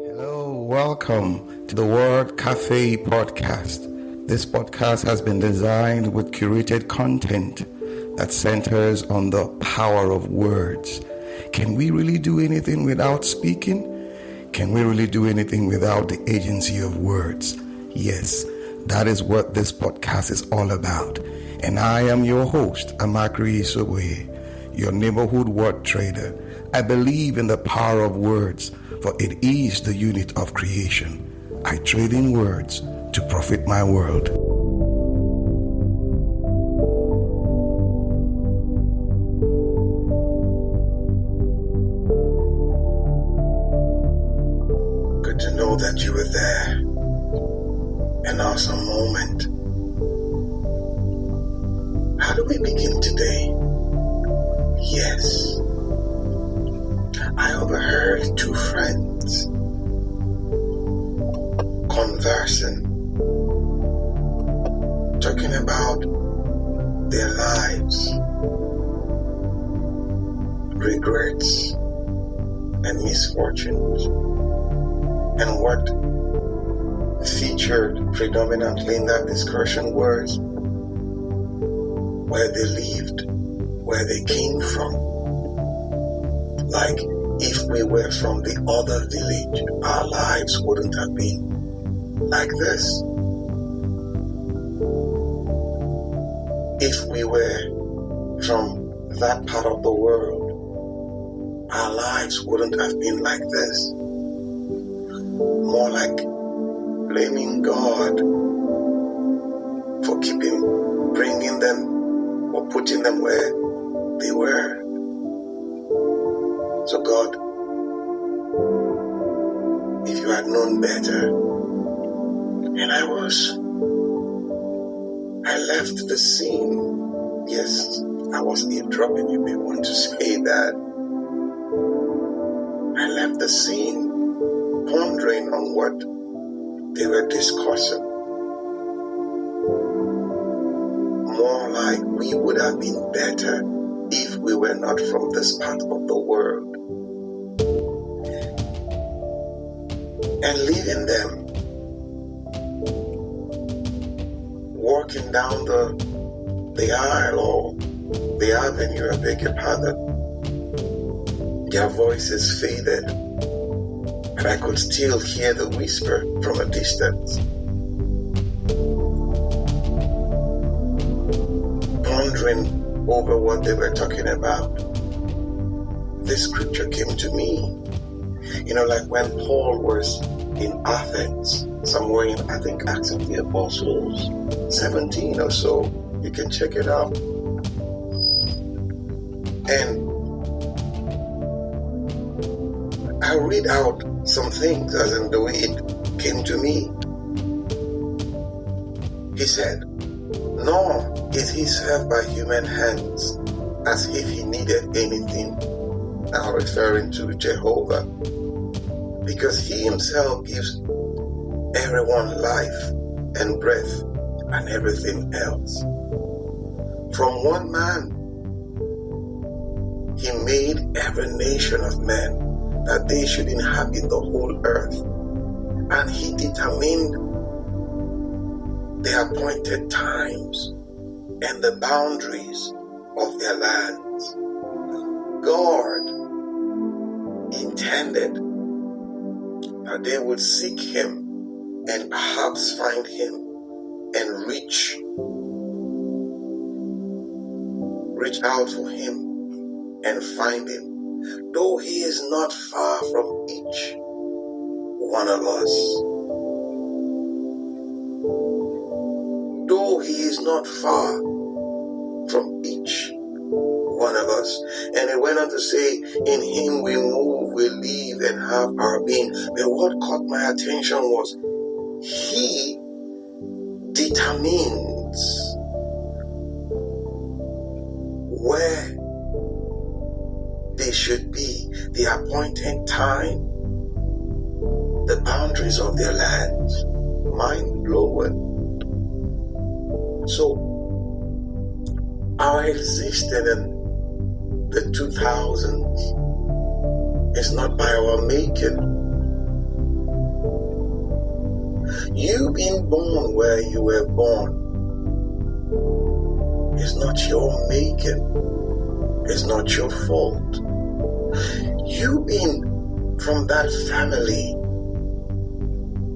Hello, welcome to the Word Café Podcast. This podcast has been designed with curated content that centers on the power of words. Can we really do anything without speaking? Can we really do anything without the agency of words? Yes, that is what this podcast is all about. And I am your host, Amakri Isoboye, your neighborhood word trader. I believe in the power of words, for it is the unit of creation. I trade in words to profit my world. Good to know that you were there. An awesome moment. How do we begin today? Yes. I overheard two friends conversing, talking about their lives, regrets, and misfortunes, and what featured predominantly in that discussion was where they lived, where they came from. Like, if we were from the other village, our lives wouldn't have been like this. If we were from that part of the world, our lives wouldn't have been like this. More like blaming God for bringing them or putting them where they were. So God, if you had known better, and I left the scene. Yes, I was eavesdropping, you may want to say that. I left the scene pondering on what they were discussing. More like we would have been better if we were not from this part of the world. And leaving them, walking down the aisle or the avenue, I beg your pardon, their voices faded, and I could still hear the whisper from a distance. Pondering over what they were talking about, this scripture came to me. You know, like when Paul was in Athens, somewhere in, I think, Acts of the Apostles 17 or so. You can check it out. And I read out some things as in the way it came to me. He said, "Nor is he served by human hands as if he needed anything," now referring to Jehovah, "because he himself gives everyone life and breath and everything else. From one man, he made every nation of men that they should inhabit the whole earth, and he determined the appointed times and the boundaries of their lands. God intended that they would seek him and perhaps find him and reach out for him and find him, though he is not far from each one of us. Though he is not far from each one of us." And it went on to say, "In him we move, we live, and have our being." But what caught my attention was, he determines where they should be, the appointed time, the boundaries of their lands. Mind blowing. So, our existence in the 2000s is not by our making. You being born where you were born is not your making. It's not your fault. You being from that family,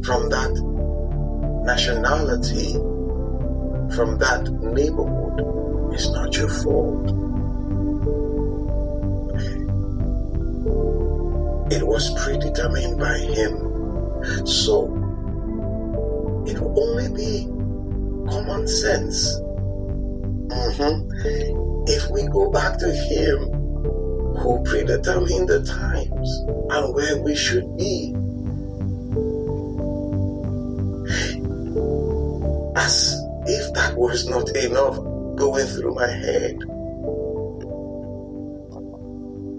from that nationality, from that neighborhood, is not your fault. It was predetermined by Him. So, it will only be common sense if we go back to Him who predetermined the times and where we should be. As if that was not enough going through my head,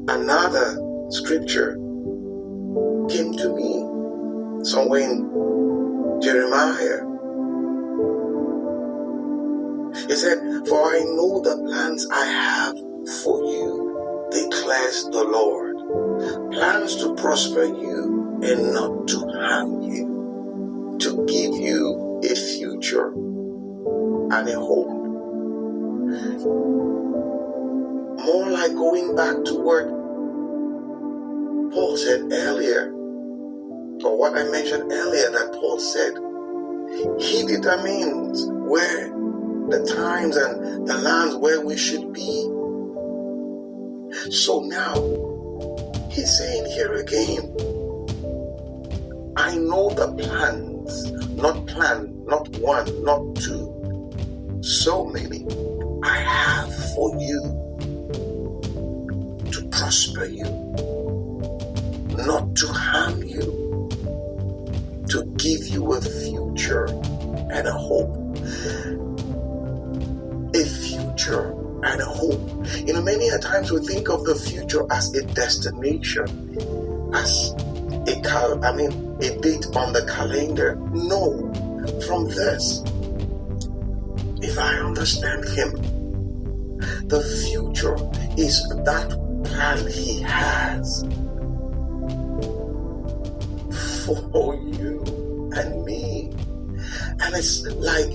another scripture came to me somewhere in Jeremiah. He said, "For I know the plans I have for you, declares the Lord. Plans to prosper you and not to harm you, to give you a future and a hope." More like going back to what Paul said earlier, or what I mentioned earlier, that Paul said, He determines where the times and the lands where we should be. So now, he's saying here again, I know the plans, not one, not two, so many I have for you, to prosper you, not to harm you, to give you a future and a hope. A future and a hope. Many a times we think of the future as a destination, as a date on the calendar. No, from this, if I understand Him, the future is that plan He has for you and me. And it's like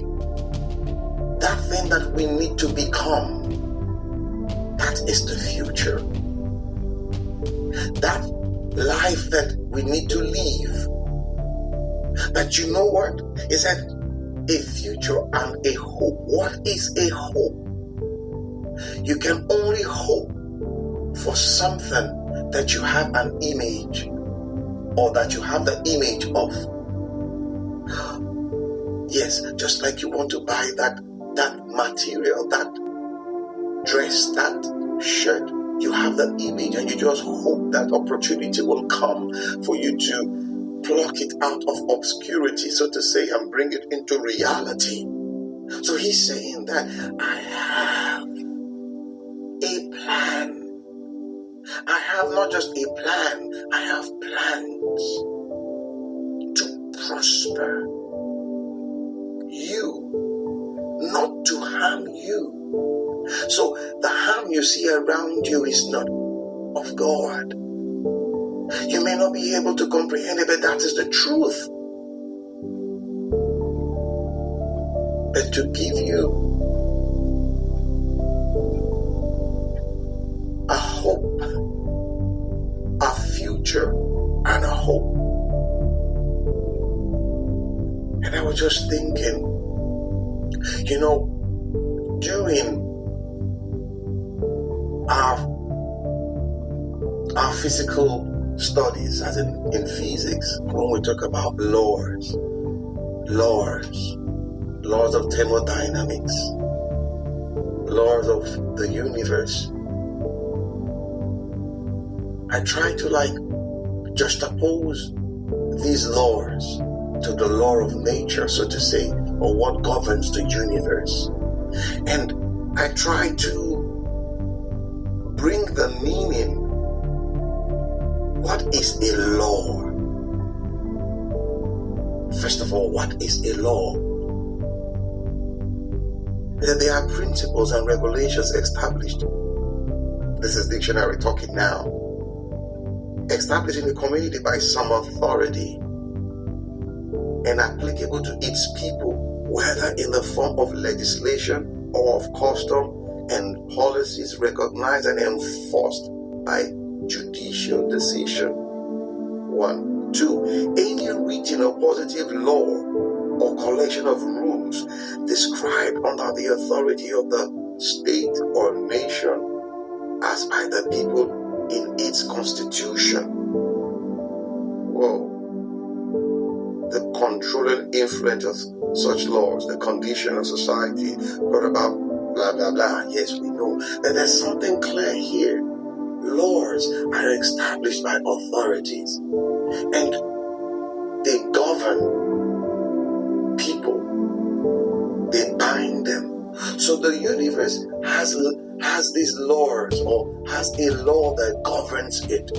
that thing that we need to become. That is the future. That life that we need to live. That you know what? Is that a future and a hope. What is a hope? You can only hope for something that you have an image, or that you have the image of. Yes, just like you want to buy that material, that dress, that shirt, you have the image and you just hope that opportunity will come for you to pluck it out of obscurity, so to say, and bring it into reality. So he's saying that I have a plan. I have not just a plan, I have plans to prosper you, not to harm you. So the harm you see around you is not of God. You may not be able to comprehend it, but that is the truth. But to give you a hope, a future, and a hope. And I was just thinking, during our physical studies, as in physics, when we talk about laws of thermodynamics, laws of the universe, I try to juxtapose these laws to the law of nature, so to say, or what governs the universe. And I try to bring the meaning. What is a law? First of all, what is a law? That there are principles and regulations established. This is dictionary talking now. Established in the community by some authority. and applicable to its people, whether in the form of legislation or of custom and policies recognized and enforced by judicial decision. 1. 2. Any written or positive law or collection of rules described under the authority of the state or nation as by the people in its constitution. Whoa. The controlling influence of such laws, the condition of society brought about blah blah blah. Yes, we know that there's something clear here. Laws are established by authorities and they govern people. They bind them. So the universe has these laws, or has a law that governs it.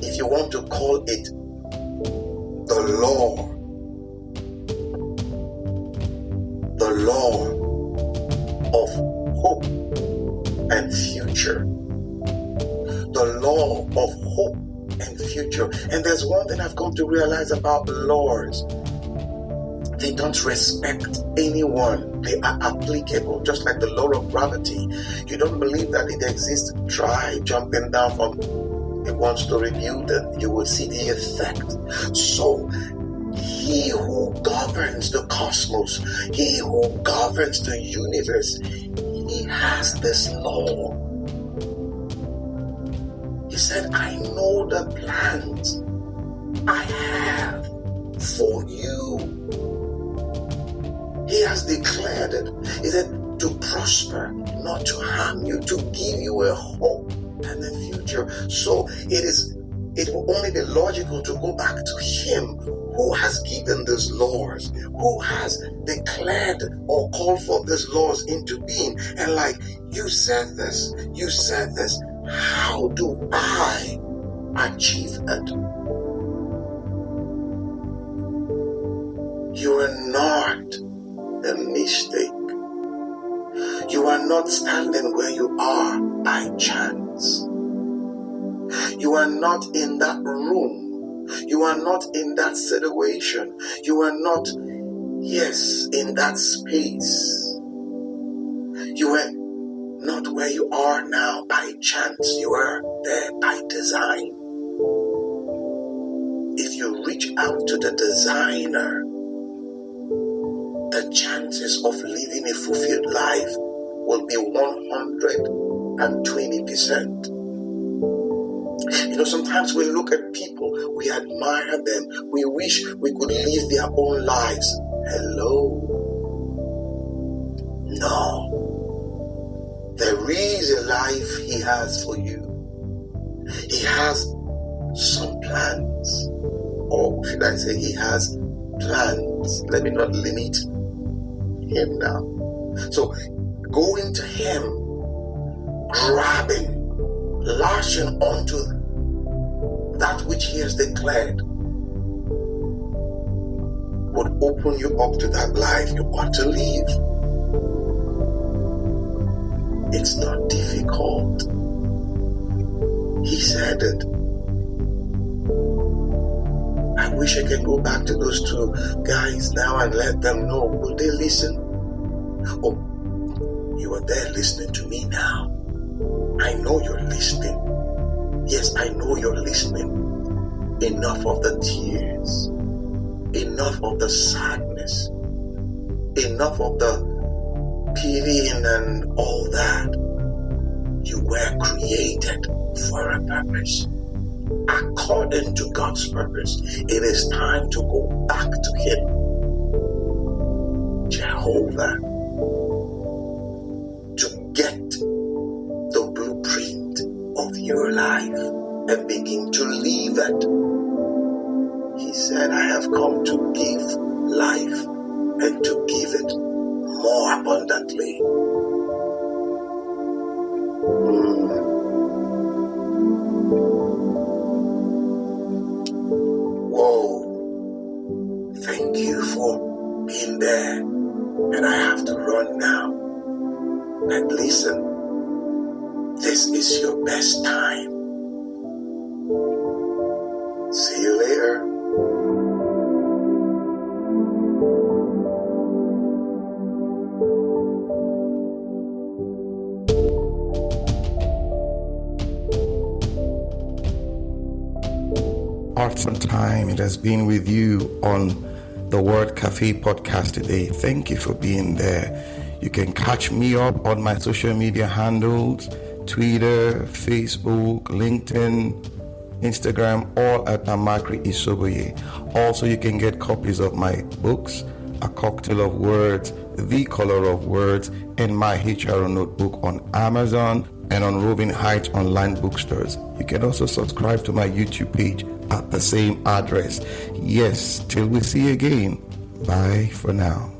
If you want to call it the law of hope and future. The law of hope and future. And there's one thing I've come to realize about laws. They don't respect anyone. They are applicable, just like the law of gravity. You don't believe that it exists? Try jumping down from a one-story building. You will see the effect. So, he who governs the cosmos, he who governs the universe, he has this law. He said, I know the plans I have for you. He has declared it. He said, to prosper, not to harm you, to give you a hope and a future. So it will only be logical to go back to him who has given these laws, who has declared or called for these laws into being. And like, you said this, how do I achieve it? You are not a mistake. You are not standing where you are by chance. You are not in that room. You are not in that situation. You are not, in that space. You are not where you are now by chance. You are there by design. If you reach out to the designer, the chances of living a fulfilled life will be 120%. Sometimes we look at people, we admire them, we wish we could live their own lives. Hello? No. There is a life he has for you. He has some plans. Or should I say he has plans? Let me not limit him now. So going to him, grabbing, lashing onto that which he has declared would open you up to that life you want to live. It's not difficult. He said it. I wish I can go back to those two guys now and let them know. Will they listen? Oh, you are there listening to me now. I know you're listening. Yes, I know you're listening. Enough of the tears. Enough of the sadness. Enough of the pitying and all that. You were created for a purpose. According to God's purpose, it is time to go back to Him. Jehovah. To get the blueprint of your life and begin to live it. He said, I have come to give life and to give it more abundantly. Whoa. Thank you for being there. And I have to run now. And listen, this is your best time. See you later. hearts and time it has been with you on the Word Café Podcast today. Thank you for being there. You can catch me up on my social media handles, Twitter, Facebook, LinkedIn, Instagram, all at Amakri Isoboye. Also, you can get copies of my books, A Cocktail of Words, The Color of Words, and my HRO notebook on Amazon and on Roving Heights online bookstores. You can also subscribe to my YouTube page at the same address. Yes, till we see you again. Bye for now.